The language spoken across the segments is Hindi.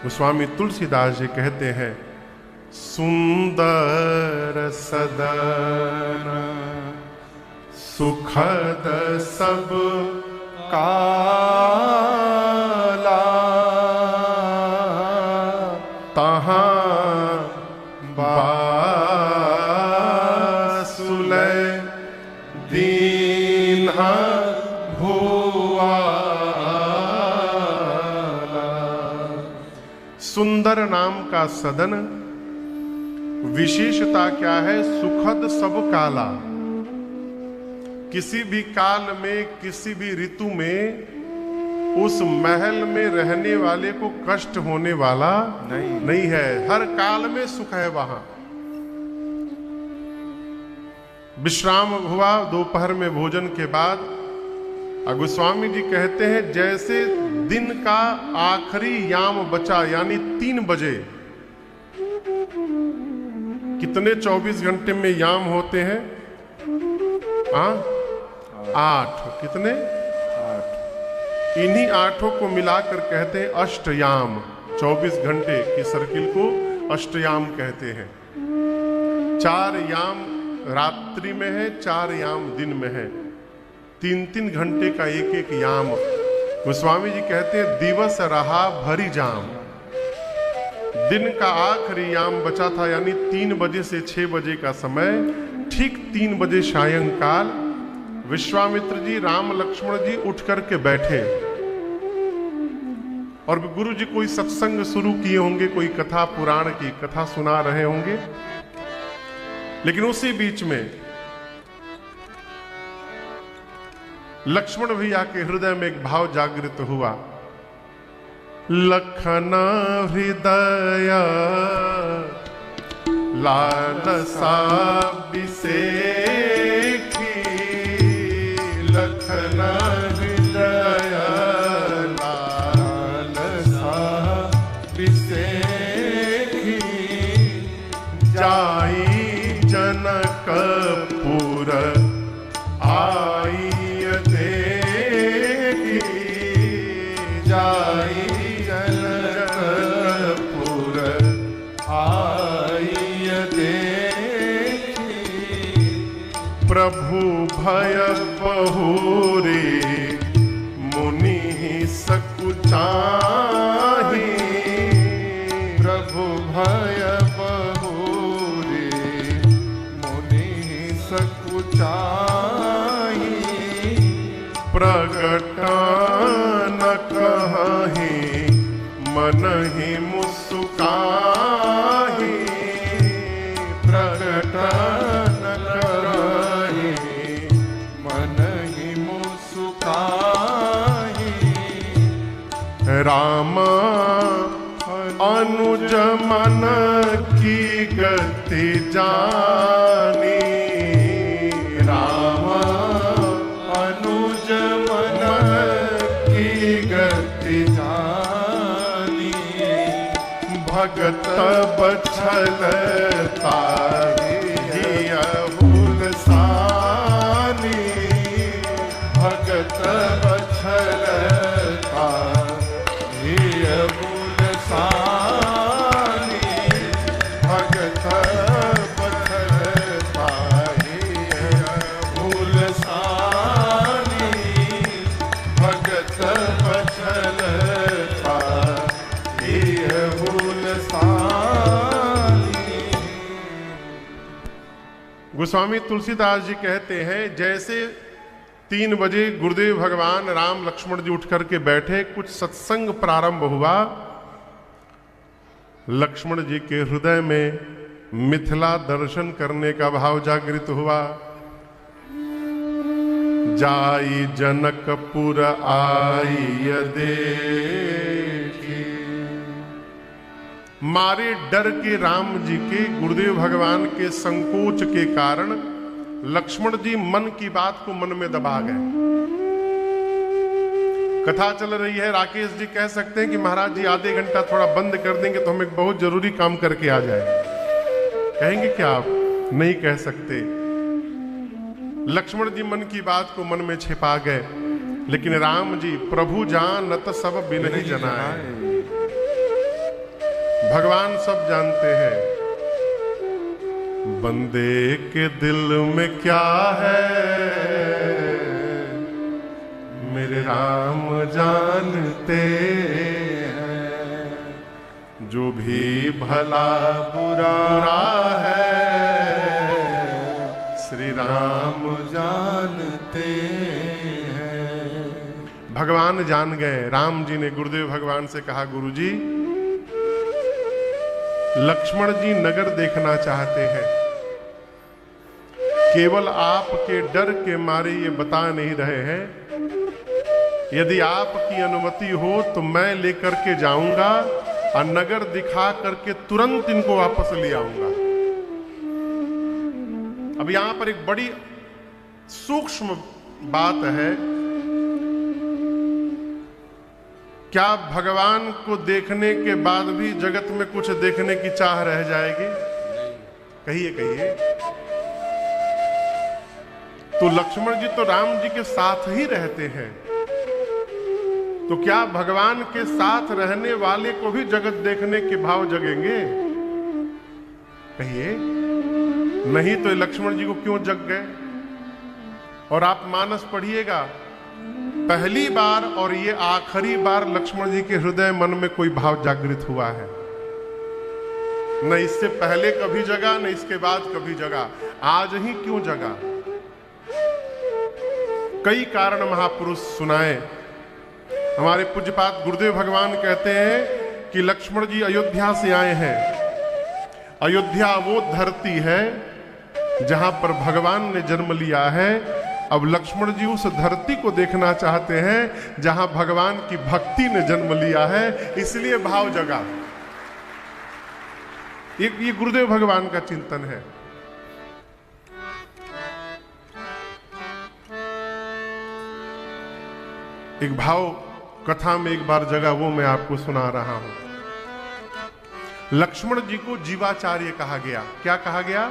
गोस्वामी तुलसीदास जी कहते हैं, सुंदर सदन सुखद सब काला, तहाँ बासुलय दीन भुआला। सुंदर नाम का सदन, विशेषता क्या है? सुखद सब काला। किसी भी काल में, किसी भी ऋतु में उस महल में रहने वाले को कष्ट होने वाला नहीं है। हर काल में सुख है वहां। विश्राम हुआ दोपहर में भोजन के बाद। गोस्वामी जी कहते हैं, जैसे दिन का आखिरी याम बचा, यानी 3 बजे। कितने 24 घंटे में याम होते हैं? 8। कितने? 8। इन्हीं 8 को मिलाकर कहते हैं अष्टयाम। 24 घंटे की सर्किल को अष्टयाम कहते हैं। 4 याम रात्रि में है, 4 याम दिन में है। 3-3 घंटे का एक याम। गोस्वामी जी कहते हैं, दिवस रहा भरी जाम। दिन का आखिरी याम बचा था, यानी 3 बजे से 6 बजे का समय। ठीक 3 बजे सायंकाल विश्वामित्र जी, राम लक्ष्मण जी उठ करके बैठे और गुरु जी कोई सत्संग शुरू किए होंगे, कोई कथा पुराण की कथा सुना रहे होंगे। लेकिन उसी बीच में लक्ष्मण भैया के हृदय में एक भाव जागृत हुआ। लखन हृदय लालसा बिसेखी, लखन हृदय लालसा बिसेखी, जाई जनकपुर आई देखी, जाई जनकपुर आई देखी, प्रभु भय बहुरे मुनि सकुचाही, प्रभु भय बहुरे मुनि सकुचाही, प्रगट न कहि मन ही मुस्काही, प्रगट न कहि मन ही मुस्काही, राम अनुज मन की गति जानी, राम अनुज मन की गति जानी, भगत बछल ताहि भूलसानी, भगत बछल ताहि भूलसानी, भगत बछल ताहि भूलसानी, भगत बछल ताहि भूलसानी। गोस्वामी तुलसीदास जी कहते हैं, जैसे 3 बजे गुरुदेव भगवान राम लक्ष्मण जी उठ करके बैठे, कुछ सत्संग प्रारंभ हुआ। लक्ष्मण जी के हृदय में मिथिला दर्शन करने का भाव जागृत हुआ। जाई जनकपुर आई देखी, मारे डर के राम जी के, गुरुदेव भगवान के संकोच के कारण लक्ष्मण जी मन की बात को मन में दबा गए। कथा चल रही है, राकेश जी कह सकते हैं कि महाराज जी आधे घंटा थोड़ा बंद कर देंगे तो हम एक बहुत जरूरी काम करके आ जाए। कहेंगे क्या आप? नहीं कह सकते। लक्ष्मण जी मन की बात को मन में छिपा गए, लेकिन राम जी प्रभु जानत सब बिनहि जनाए। भगवान सब जानते हैं। बंदे के दिल में क्या है मेरे राम जानते हैं, जो भी भला बुरा है श्री राम जानते हैं। भगवान जान गए। राम जी ने गुरुदेव भगवान से कहा, गुरुजी लक्ष्मण जी नगर देखना चाहते हैं, केवल आपके डर के मारे ये बता नहीं रहे हैं। यदि आपकी अनुमति हो तो मैं लेकर के जाऊंगा और नगर दिखा करके तुरंत इनको वापस ले आऊंगा। अब यहां पर एक बड़ी सूक्ष्म बात है। क्या भगवान को देखने के बाद भी जगत में कुछ देखने की चाह रह जाएगी? कहिए कहिए। तो लक्ष्मण जी तो राम जी के साथ ही रहते हैं, तो क्या भगवान के साथ रहने वाले को भी जगत देखने के भाव जगेंगे? कहिए। नहीं तो लक्ष्मण जी को क्यों जग गए? और आप मानस पढ़िएगा, पहली बार और ये आखिरी बार लक्ष्मण जी के हृदय मन में कोई भाव जागृत हुआ है। न इससे पहले कभी जगा, न इसके बाद कभी जगा। आज ही क्यों जगा? कई कारण महापुरुष सुनाए। हमारे पूज्यपाद गुरुदेव भगवान कहते हैं कि लक्ष्मण जी अयोध्या से आए हैं। अयोध्या वो धरती है जहां पर भगवान ने जन्म लिया है। अब लक्ष्मण जी उस धरती को देखना चाहते हैं जहां भगवान की भक्ति ने जन्म लिया है, इसलिए भाव जगा। ये गुरुदेव भगवान का चिंतन है। एक भाव कथा में एक बार जगा, वो मैं आपको सुना रहा हूं। लक्ष्मण जी को जीवाचार्य कहा गया। क्या कहा गया?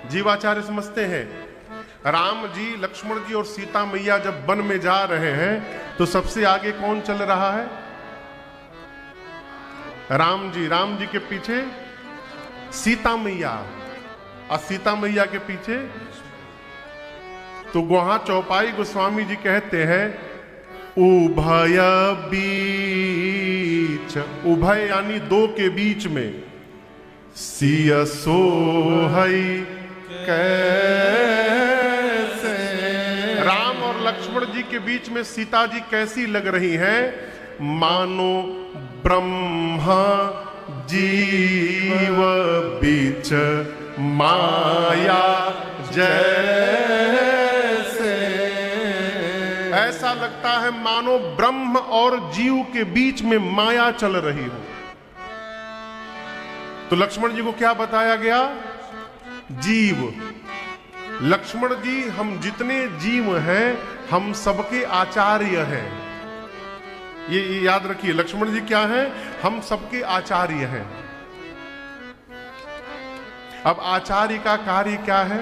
जीवाचार्य समझते हैं। राम जी, लक्ष्मण जी और सीता मैया जब वन में जा रहे हैं तो सबसे आगे कौन चल रहा है? राम जी। राम जी के पीछे सीता मैया, और सीता मैया के पीछे तो वहां चौपाई गोस्वामी जी कहते हैं उभय बीच, उभय यानी दो के बीच में, सिय सोहई कैसे। राम और लक्ष्मण जी के बीच में सीता जी कैसी लग रही हैं? मानो ब्रह्मा जीव बीच माया जैसे। ऐसा लगता है मानो ब्रह्म और जीव के बीच में माया चल रही हो। तो लक्ष्मण जी को क्या बताया गया? जीव। लक्ष्मण जी, हम जितने जीव हैं हम सबके आचार्य हैं। ये याद रखिए, लक्ष्मण जी क्या हैं? हम सबके आचार्य हैं। अब आचार्य का कार्य क्या है?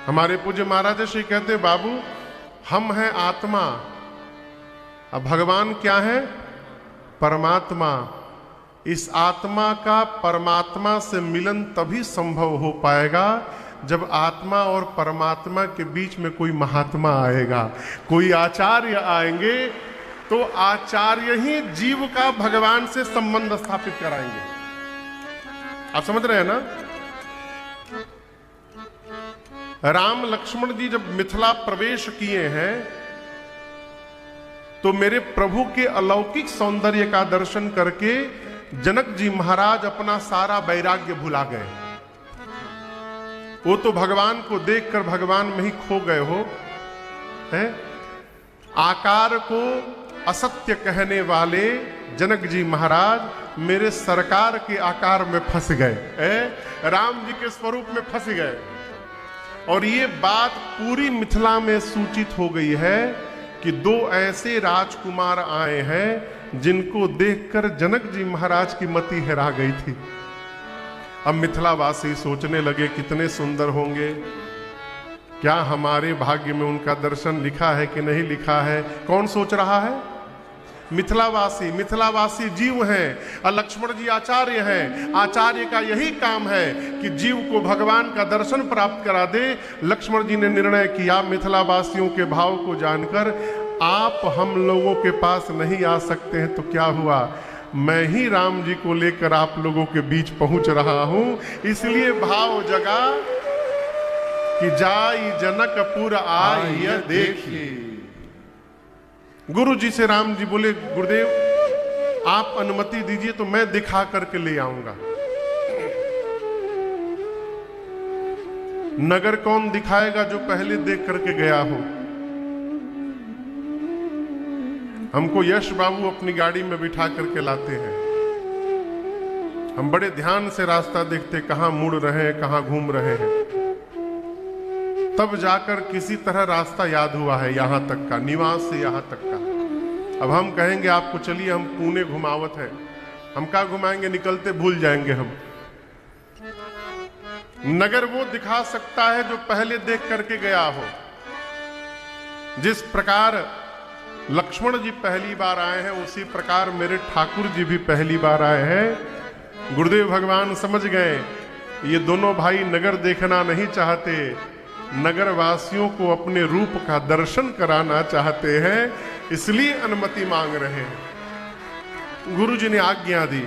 हमारे पूज्य महाराज श्री कहते, बाबू हम हैं आत्मा, अब भगवान क्या है? परमात्मा। इस आत्मा का परमात्मा से मिलन तभी संभव हो पाएगा जब आत्मा और परमात्मा के बीच में कोई महात्मा आएगा, कोई आचार्य आएंगे, तो आचार्य ही जीव का भगवान से संबंध स्थापित कराएंगे। आप समझ रहे हैं ना? राम लक्ष्मण जी जब मिथिला प्रवेश किए हैं तो मेरे प्रभु के अलौकिक सौंदर्य का दर्शन करके जनक जी महाराज अपना सारा वैराग्य भुला गए। वो तो भगवान को देखकर भगवान में ही खो गए हो हैं? आकार को असत्य कहने वाले जनक जी महाराज मेरे सरकार के आकार में फंस गए, राम जी के स्वरूप में फंस गए। और ये बात पूरी मिथिला में सूचित हो गई है कि दो ऐसे राजकुमार आए हैं जिनको देखकर जनक जी महाराज की मति हेरा गई थी। अब मिथिलावासी सोचने लगे कितने सुंदर होंगे, क्या हमारे भाग्य में उनका दर्शन लिखा है कि नहीं लिखा है? कौन सोच रहा है? मिथिलावासी जीव हैं और लक्ष्मण जी आचार्य हैं। आचार्य का यही काम है कि जीव को भगवान का दर्शन प्राप्त करा दे। लक्ष्मण जी ने निर्णय किया, मिथिलावासियों के भाव को जानकर आप हम लोगों के पास नहीं आ सकते हैं तो क्या हुआ, मैं ही राम जी को लेकर आप लोगों के बीच पहुंच रहा हूं। इसलिए भाव जगा कि जाई जनकपुर आई देखी। गुरु जी से राम जी बोले, गुरुदेव आप अनुमति दीजिए तो मैं दिखा करके ले आऊंगा। नगर कौन दिखाएगा जो पहले देख करके गया हो। हमको यश बाबू अपनी गाड़ी में बिठा करके लाते हैं, हम बड़े ध्यान से रास्ता देखते, कहां मुड़ रहे हैं कहां घूम रहे हैं, तब जाकर किसी तरह रास्ता याद हुआ है यहां तक का, निवास से यहां तक का। अब हम कहेंगे आपको चलिए हम पुणे घुमावत है, हम क्या घुमाएंगे, निकलते भूल जाएंगे हम। नगर वो दिखा सकता है जो पहले देख करके गया हो। जिस प्रकार लक्ष्मण जी पहली बार आए हैं उसी प्रकार मेरे ठाकुर जी भी पहली बार आए हैं। गुरुदेव भगवान समझ गए ये दोनों भाई नगर देखना नहीं चाहते, नगर वासियों को अपने रूप का दर्शन कराना चाहते हैं, इसलिए अनुमति मांग रहे हैं। गुरु जी ने आज्ञा दी,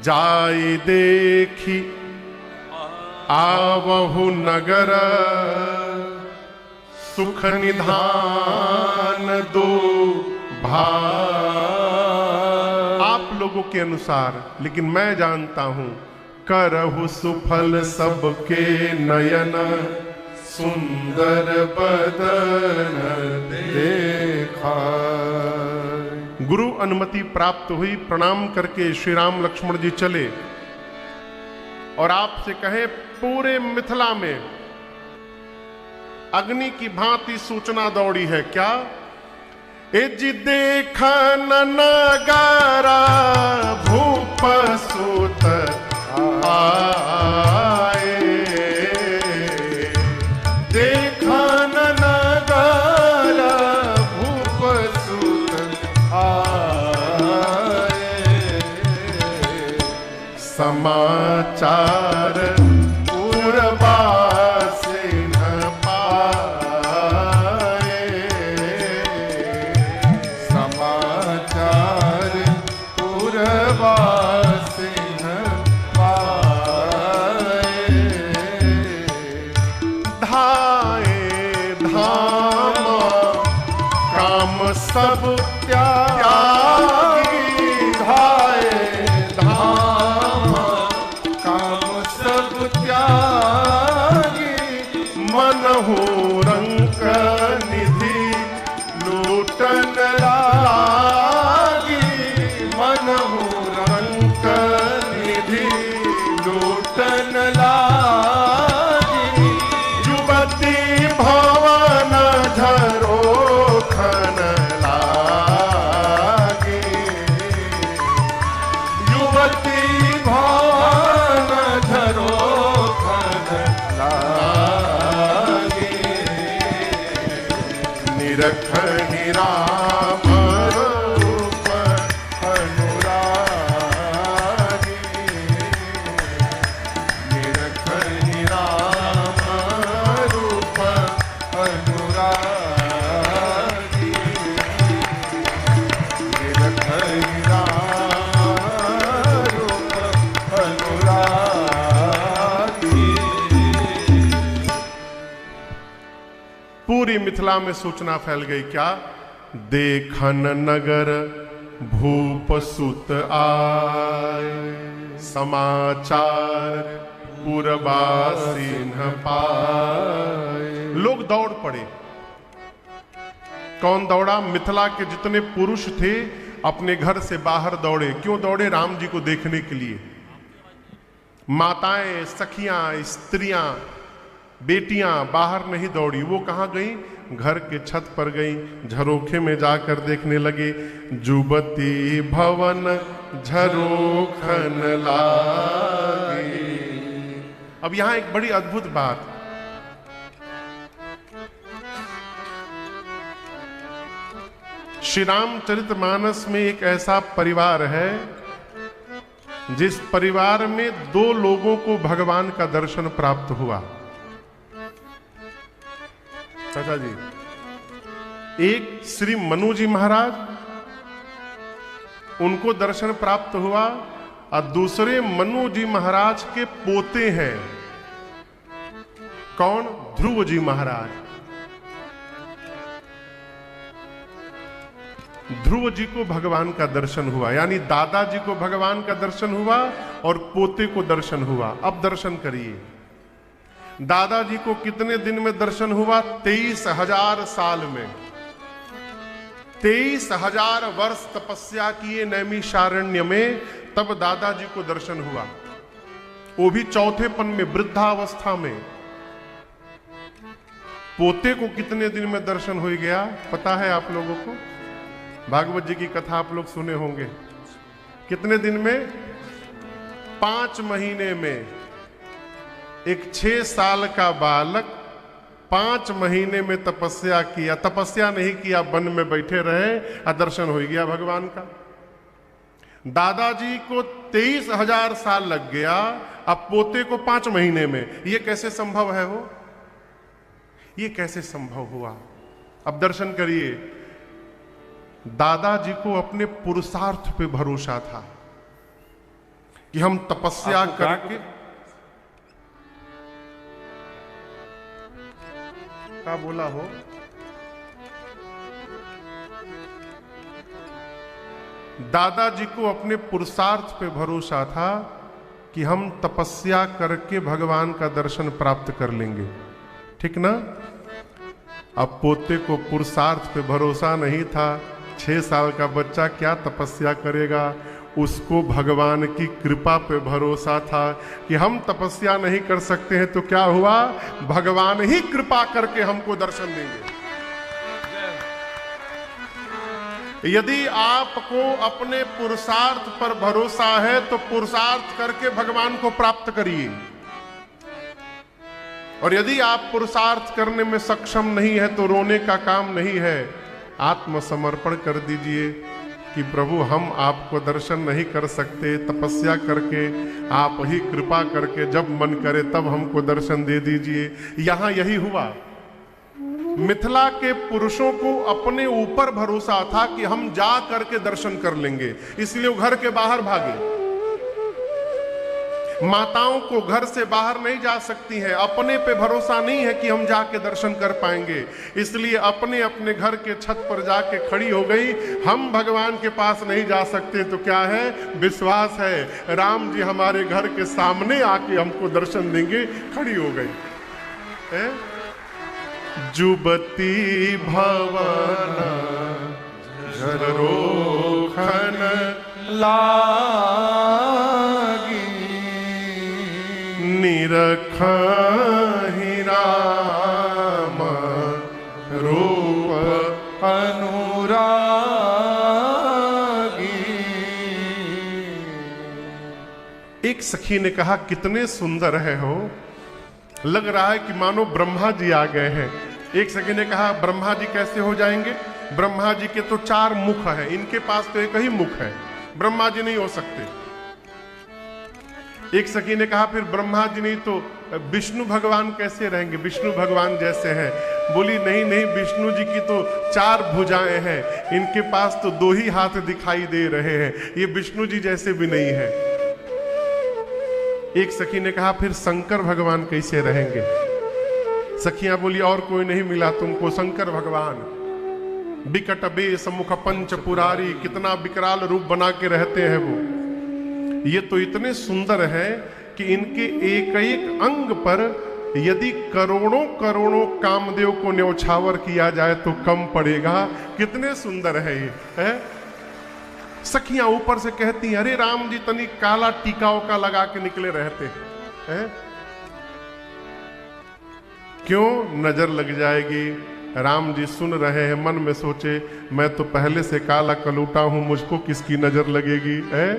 जाई देखी आवहु नगर सुख निधान दो भाई। आप लोगों के अनुसार, लेकिन मैं जानता हूं, करहु सुफल सबके नयन सुंदर बदन देखा। गुरु अनुमति प्राप्त हुई, प्रणाम करके श्री राम लक्ष्मण जी चले और आपसे कहे पूरे मिथिला में अग्नि की भांति सूचना दौड़ी है क्या, एज देखन नगारा भूप सुत आए, देखन नगारा भूप सुत आए, समाचार सब त्यागी, धाये धाम काम सब त्यागी, मनहु रंक निधि लूटन लागी, मनहु रंक निधि लूटन लागी, युवती भवन झरो रखहि राम रूप अनुरागी, निरखहि राम रूप अनुरागी, निरखहि राम रूप अनुरागी। पूरी मिथिला में सूचना फैल गई क्या, देखन नगर भूप सुत आए, समाचार पुरवासी न पाए। लोग दौड़ पड़े। कौन दौड़ा? मिथिला के जितने पुरुष थे अपने घर से बाहर दौड़े। क्यों दौड़े? राम जी को देखने के लिए। माताएं, सखियां, स्त्रियां, बेटियां बाहर नहीं दौड़ी। वो कहां गई? घर के छत पर गई, झरोखे में जाकर देखने लगे। जुबती भवन झरोखन लागी। अब यहां एक बड़ी अद्भुत बात, श्री रामचरितमानस में एक ऐसा परिवार है जिस परिवार में 2 लोगों को भगवान का दर्शन प्राप्त हुआ। चाचा जी, एक श्री मनु जी महाराज, उनको दर्शन प्राप्त हुआ, और दूसरे मनु जी महाराज के पोते हैं। कौन? ध्रुव जी महाराज। ध्रुव जी को भगवान का दर्शन हुआ, यानी दादाजी को भगवान का दर्शन हुआ और पोते को दर्शन हुआ। अब दर्शन करिए, दादाजी को कितने दिन में दर्शन हुआ? 23,000 साल में। 23,000 वर्ष तपस्या किए नैमिषारण्य में, तब दादाजी को दर्शन हुआ, वो भी चौथेपन में, वृद्धावस्था में। पोते को कितने दिन में दर्शन हो गया पता है आप लोगों को? भागवत जी की कथा आप लोग सुने होंगे। कितने दिन में? 5 महीने में। एक 6 साल का बालक 5 महीने में तपस्या किया, तपस्या नहीं किया, वन में बैठे रहे और दर्शन हो गया भगवान का। दादाजी को 23,000 साल लग गया, अब पोते को 5 महीने में। ये कैसे संभव है? हो ये कैसे संभव हुआ? अब दर्शन करिए। दादाजी को अपने पुरुषार्थ पे भरोसा था कि हम तपस्या करके। क्या बोला हो? दादाजी को अपने पुरुषार्थ पे भरोसा था कि हम तपस्या करके भगवान का दर्शन प्राप्त कर लेंगे, ठीक ना? अब पोते को पुरुषार्थ पे भरोसा नहीं था। 6 साल का बच्चा क्या तपस्या करेगा? उसको भगवान की कृपा पे भरोसा था कि हम तपस्या नहीं कर सकते हैं, तो क्या हुआ? भगवान ही कृपा करके हमको दर्शन देंगे। यदि आपको अपने पुरुषार्थ पर भरोसा है तो पुरुषार्थ करके भगवान को प्राप्त करिए, और यदि आप पुरुषार्थ करने में सक्षम नहीं है तो रोने का काम नहीं है। आत्मसमर्पण कर दीजिए कि प्रभु हम आपको दर्शन नहीं कर सकते, तपस्या करके आप ही कृपा करके जब मन करे तब हमको दर्शन दे दीजिए। यहां यही हुआ। मिथिला के पुरुषों को अपने ऊपर भरोसा था कि हम जा करके दर्शन कर लेंगे, इसलिए वो घर के बाहर भागे। माताओं को घर से बाहर नहीं जा सकती हैं, अपने पे भरोसा नहीं है कि हम जाके दर्शन कर पाएंगे, इसलिए अपने अपने घर के छत पर जाके खड़ी हो गई। हम भगवान के पास नहीं जा सकते तो क्या है? विश्वास है राम जी हमारे घर के सामने आके हमको दर्शन देंगे, खड़ी हो गई है? जुबती भवन झरोखन लागी, निरखहि राम रूप अनुरागी। एक सखी ने कहा, कितने सुंदर है हो, लग रहा है कि मानो ब्रह्मा जी आ गए हैं। एक सखी ने कहा, ब्रह्मा जी कैसे हो जाएंगे? ब्रह्मा जी के तो 4 मुख हैं, इनके पास तो एक ही मुख है, ब्रह्मा जी नहीं हो सकते। एक सखी ने कहा, फिर ब्रह्मा जी नहीं तो विष्णु भगवान कैसे रहेंगे? विष्णु भगवान जैसे हैं। बोली, नहीं नहीं, विष्णु जी की तो 4 भुजाएं हैं, इनके पास तो 2 ही हाथ दिखाई दे रहे हैं, ये विष्णु जी जैसे भी नहीं है। एक सखी ने कहा, फिर शंकर भगवान कैसे रहेंगे? सखियां बोली, और कोई नहीं मिला तुमको? शंकर भगवान बिकट बेस मुख पंच पुरारी, कितना विकराल रूप बना के रहते हैं वो। ये तो इतने सुंदर है कि इनके एक एक अंग पर यदि करोड़ों करोड़ों कामदेव को न्यौछावर किया जाए तो कम पड़ेगा। कितने सुंदर है ये, है? सखियां ऊपर से कहती हैं, अरे राम जी तनी काला टीका का लगा के निकले रहते हैं, क्यों? नजर लग जाएगी। राम जी सुन रहे हैं, मन में सोचे, मैं तो पहले से काला कलूटा हूं, मुझको किसकी नजर लगेगी, है?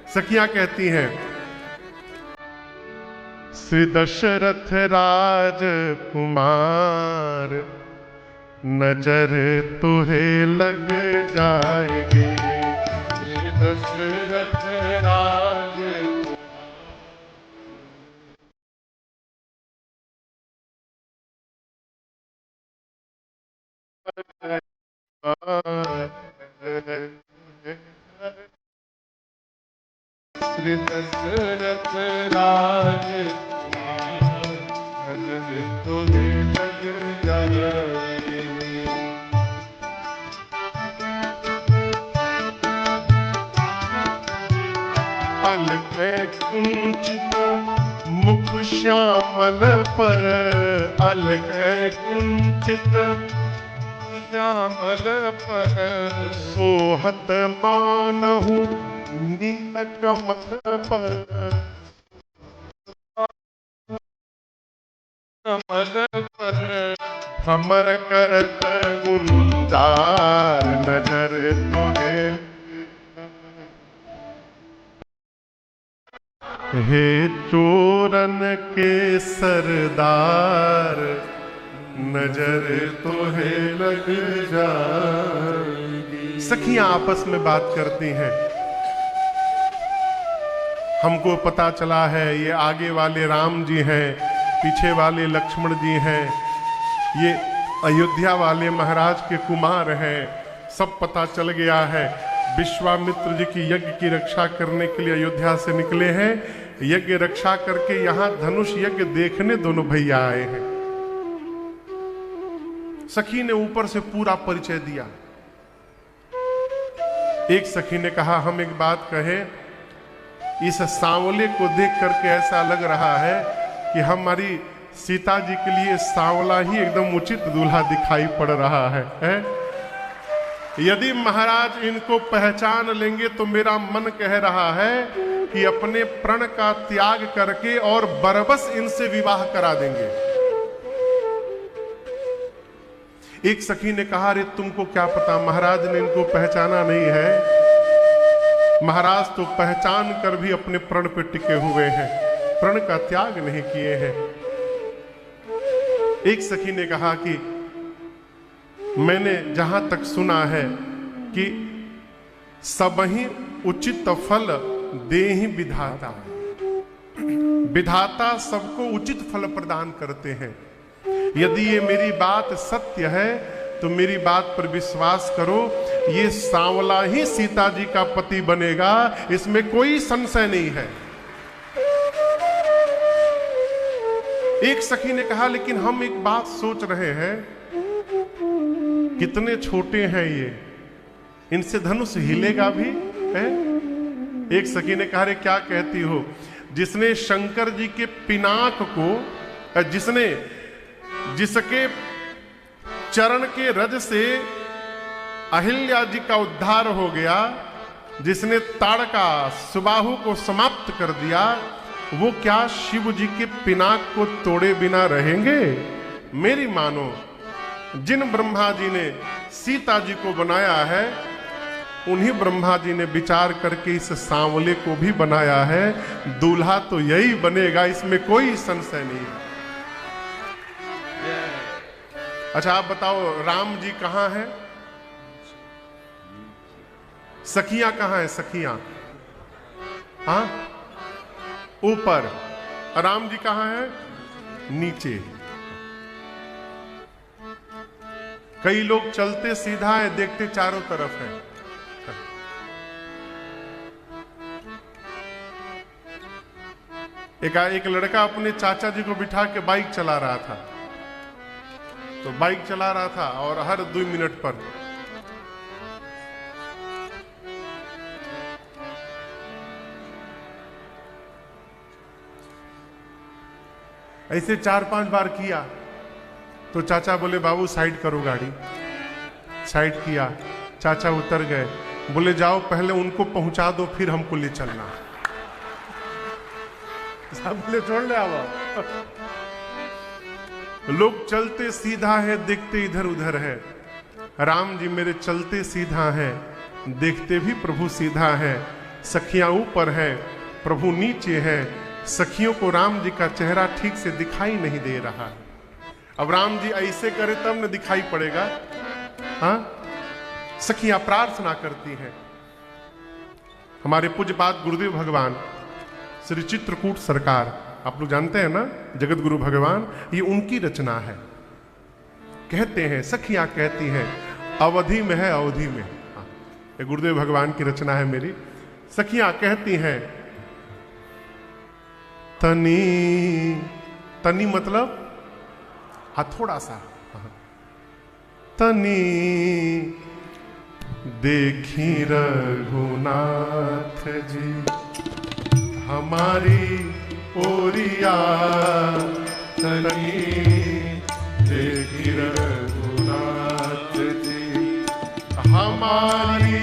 सखियां कहती हैं, श्री दशरथ राजकुमार नजर तुहे लग जाएगी दशरथ राज। श्री दशरथ राज तुहे लग जाएगी। अलग कुंचित मुख श्यामल पर, अलग कुंचित श्यामल पर, सोहत मानहु नील कमल पर, कमल पर भ्रमर करत गुंजार। नजर तुहे हे चोरन के सरदार, नजर तुहे लग जाएगी। सखियां आपस में बात करती हैं। हमको पता चला है ये आगे वाले राम जी हैं, पीछे वाले लक्ष्मण जी हैं, ये अयोध्या वाले महाराज के कुमार हैं, सब पता चल गया है। विश्वामित्र जी की यज्ञ की रक्षा करने के लिए अयोध्या से निकले हैं। यज्ञ रक्षा करके यहां धनुष यज्ञ देखने दोनों भैया आए हैं। सखी ने ऊपर से पूरा परिचय दिया। एक सखी ने कहा हम एक बात कहें, इस सांवले को देख करके ऐसा लग रहा है कि हमारी सीता जी के लिए सांवला ही एकदम उचित दूल्हा दिखाई पड़ रहा है? यदि महाराज इनको पहचान लेंगे तो मेरा मन कह रहा है कि अपने प्रण का त्याग करके और बरबस इनसे विवाह करा देंगे। एक सखी ने कहा अरे तुमको क्या पता, महाराज ने इनको पहचाना नहीं है। महाराज तो पहचान कर भी अपने प्रण पे टिके हुए हैं, प्रण का त्याग नहीं किए हैं। एक सखी ने कहा कि मैंने जहां तक सुना है कि सबहि उचित फल देहि विधाता, विधाता सबको उचित फल प्रदान करते हैं। यदि ये मेरी बात सत्य है तो मेरी बात पर विश्वास करो, ये सांवला ही सीता जी का पति बनेगा, इसमें कोई संशय नहीं है। एक सखी ने कहा लेकिन हम एक बात सोच रहे हैं, कितने छोटे हैं ये, इनसे धनुष हिलेगा भी है? एक सखी ने कहा रे क्या कहती हो, जिसने शंकर जी के पिनाक को, जिसके चरण के रज से अहिल्या जी का उद्धार हो गया, जिसने ताड़का सुबाहु को समाप्त कर दिया, वो क्या शिव जी के पिनाक को तोड़े बिना रहेंगे? मेरी मानो, जिन ब्रह्मा जी ने सीता जी को बनाया है, उन्हीं ब्रह्मा जी ने विचार करके इस सांवले को भी बनाया है। दूल्हा तो यही बनेगा, इसमें कोई संशय नहीं है। अच्छा आप बताओ राम जी कहां हैं? सखियां कहां हैं? सखियां हाँ ऊपर, राम जी कहां हैं? नीचे। कई लोग चलते सीधा है, देखते चारों तरफ है। एक लड़का अपने चाचा जी को बिठा के बाइक चला रहा था, तो बाइक चला रहा था और हर 2 मिनट पर ऐसे 4-5 बार किया तो चाचा बोले बाबू साइड करो गाड़ी। साइड किया, चाचा उतर गए, बोले जाओ पहले उनको पहुंचा दो फिर हमको ले चलना। बोले छोड़ ले आओ। लोग चलते सीधा है, देखते इधर उधर है। राम जी मेरे चलते सीधा है, देखते भी प्रभु सीधा है। सखियां ऊपर है, प्रभु नीचे है। सखियों को राम जी का चेहरा ठीक से दिखाई नहीं दे रहा है। अब राम जी ऐसे करे तब न दिखाई पड़ेगा। हाँ, सखियां प्रार्थना करती हैं। हमारे पूज्यपाद गुरुदेव भगवान श्री चित्रकूट सरकार, आप लोग जानते हैं ना, जगत गुरु भगवान, ये उनकी रचना है। कहते हैं, सखियां कहती हैं, अवधि में है अवधि में। हाँ, ये गुरुदेव भगवान की रचना है मेरी। सखियां कहती हैं, तनी तनी मतलब हाँ थोड़ा सा, तनी देखी रघुनाथ जी हमारी ओरिया, तनी देखी रघुनाथ जी हमारी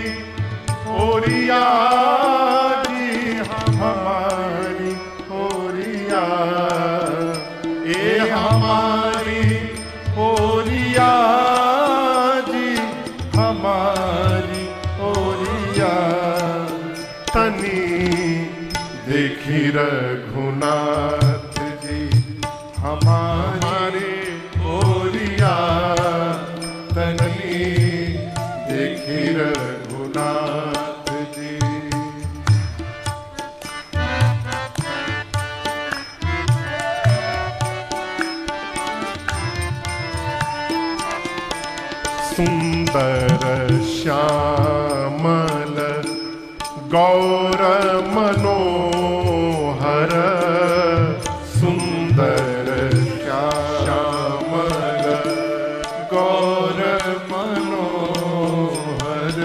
ओरिया जी, हमारी ओरिया, ए हमारी ओरिया जी, हमारी ओरिया, तनी देखी रघुनाथ जी हमारे ओरिया, तनी देखी रघुनाथ जी। सुंदर श्यामल गौर मनोहर, सुंदर श्यामल गौर मनोहर,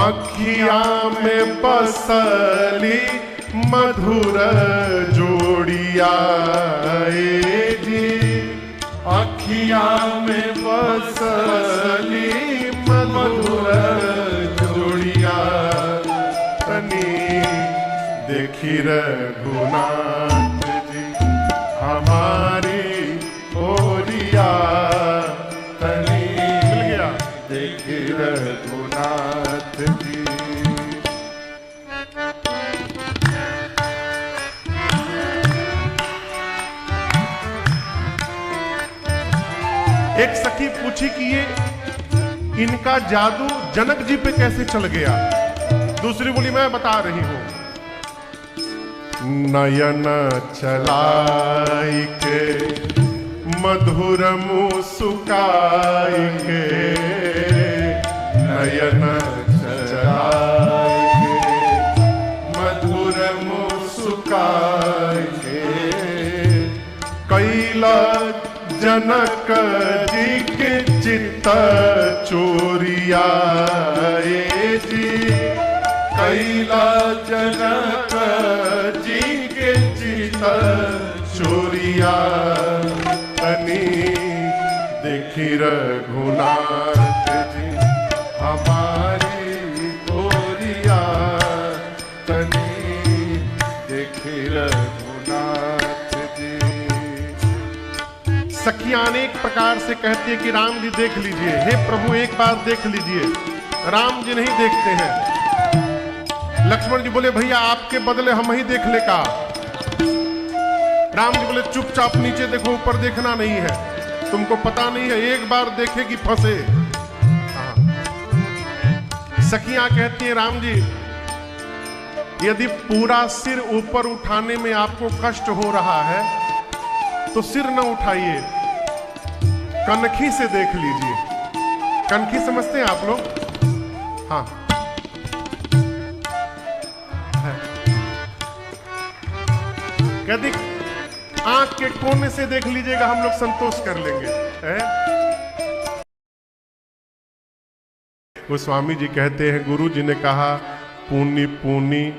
अखिया में बसली मधुर जोड़िया जी, अखिया में बसली मधुर जोड़िया, तनी देखी रघुनाथ जी हमारी ओरिया, तनी मिल गया, देखी रघुनाथ जी। एक सखी पूछी कि ये इनका जादू जनक जी पे कैसे चल गया। दूसरी बोली, मैं बता रही हूं। नयन चलाई के मधुर मुस्काई के, नयन चलाई के मधुर मुस्काई के, कैला जनक जी के चित्त चोरिया जी, कैला जनक जी के चित्त चोरिया, तनी देखी रघुनाथ जी हमारी ओरिया, तनी देखी रघुनाथ जी। सखियां अनेक प्रकार से कहती है कि राम जी देख लीजिए, हे प्रभु एक बार देख लीजिए। राम जी नहीं देखते हैं। लक्ष्मण जी बोले, भैया आपके बदले हम ही देख ले का। राम जी बोले, चुपचाप नीचे देखो, ऊपर देखना नहीं है, तुमको पता नहीं है, एक बार देखेगी फंसे। सखियां कहती हैं, राम जी यदि पूरा सिर ऊपर उठाने में आपको कष्ट हो रहा है तो सिर न उठाइए, कनखी से देख लीजिए। कनखी समझते हैं आप लोग? हाँ, कहती आंख के कोने से देख लीजिएगा, हम लोग संतोष कर लेंगे। वो स्वामी जी कहते हैं, गुरु जी ने कहा, पुनि पुनि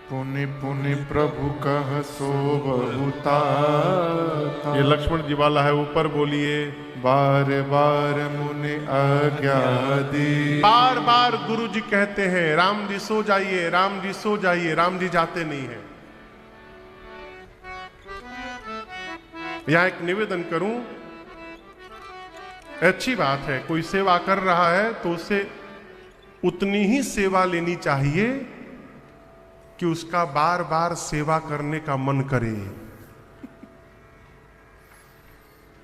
पुनि पुनि प्रभु कह सो बहुता। ये लक्ष्मण जी वाला है, ऊपर बोलिए, बार बार मुनि आज्ञा दी। बार बार गुरु जी कहते हैं, राम जी सो जाइए, राम जी सो जाइए, राम जी जाते नहीं है। यहां एक निवेदन करूं, अच्छी बात है, कोई सेवा कर रहा है तो उसे उतनी ही सेवा लेनी चाहिए कि उसका बार बार सेवा करने का मन करे।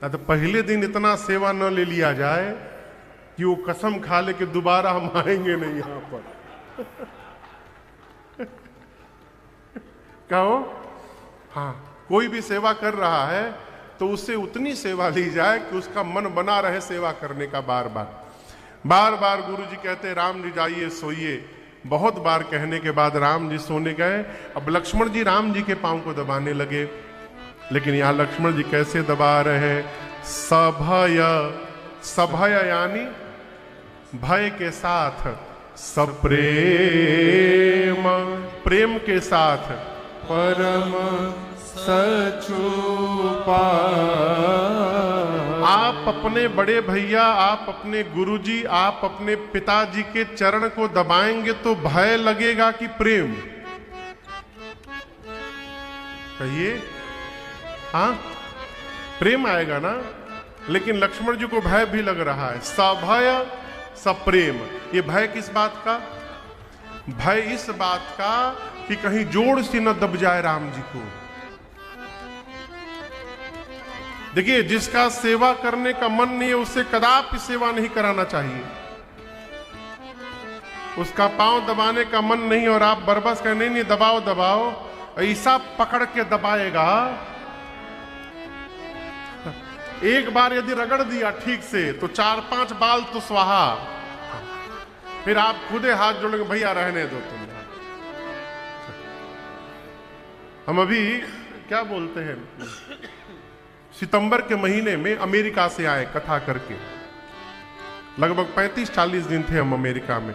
तो पहले दिन इतना सेवा न ले लिया जाए कि वो कसम खा ले कि दोबारा हम आएंगे नहीं यहां पर। कहो हाँ, कोई भी सेवा कर रहा है तो उससे उतनी सेवा ली जाए कि उसका मन बना रहे सेवा करने का। बार बार गुरु जी कहते राम जी जाइए सोइए। बहुत बार कहने के बाद राम जी सोने गए। अब लक्ष्मण जी राम जी के पांव को दबाने लगे, लेकिन यहां लक्ष्मण जी कैसे दबा रहे हैं? सभय यानी भय के साथ, सप्रेम प्रेम के साथ, परम सचुपा। आप अपने बड़े भैया, आप अपने गुरुजी, आप अपने पिताजी के चरण को दबाएंगे तो भय लगेगा कि प्रेम? कहिए हाँ, प्रेम आएगा ना। लेकिन लक्ष्मण जी को भय भी लग रहा है। सभय सप्रेम, ये भय किस बात का? भय इस बात का कि कहीं जोड़ से न दब जाए राम जी को। देखिए, जिसका सेवा करने का मन नहीं है उससे कदापि सेवा नहीं कराना चाहिए। उसका पांव दबाने का मन नहीं और आप बरबस कहें नहीं दबाओ दबाओ, ऐसा पकड़ के दबाएगा। एक बार यदि रगड़ दिया ठीक से तो 4-5 बाल तो स्वाहा। फिर आप खुदे हाथ जोड़ेंगे, भैया रहने दो तुम। हम अभी क्या बोलते हैं, सितंबर के महीने में अमेरिका से आए कथा करके। लगभग 35-40 दिन थे हम अमेरिका में।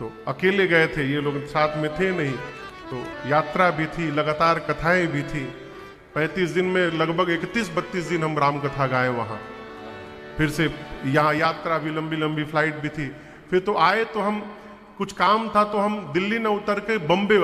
तो अकेले गए थे, ये लोग साथ में थे नहीं। तो यात्रा भी थी, लगातार कथाएं भी थी। 35 दिन में लगभग 31-32 दिन हम राम कथा गाए वहां। फिर से यहाँ यात्रा भी, लंबी लंबी फ्लाइट भी थी। फिर तो आए तो हम, कुछ काम था तो हम दिल्ली न उतर के बम्बे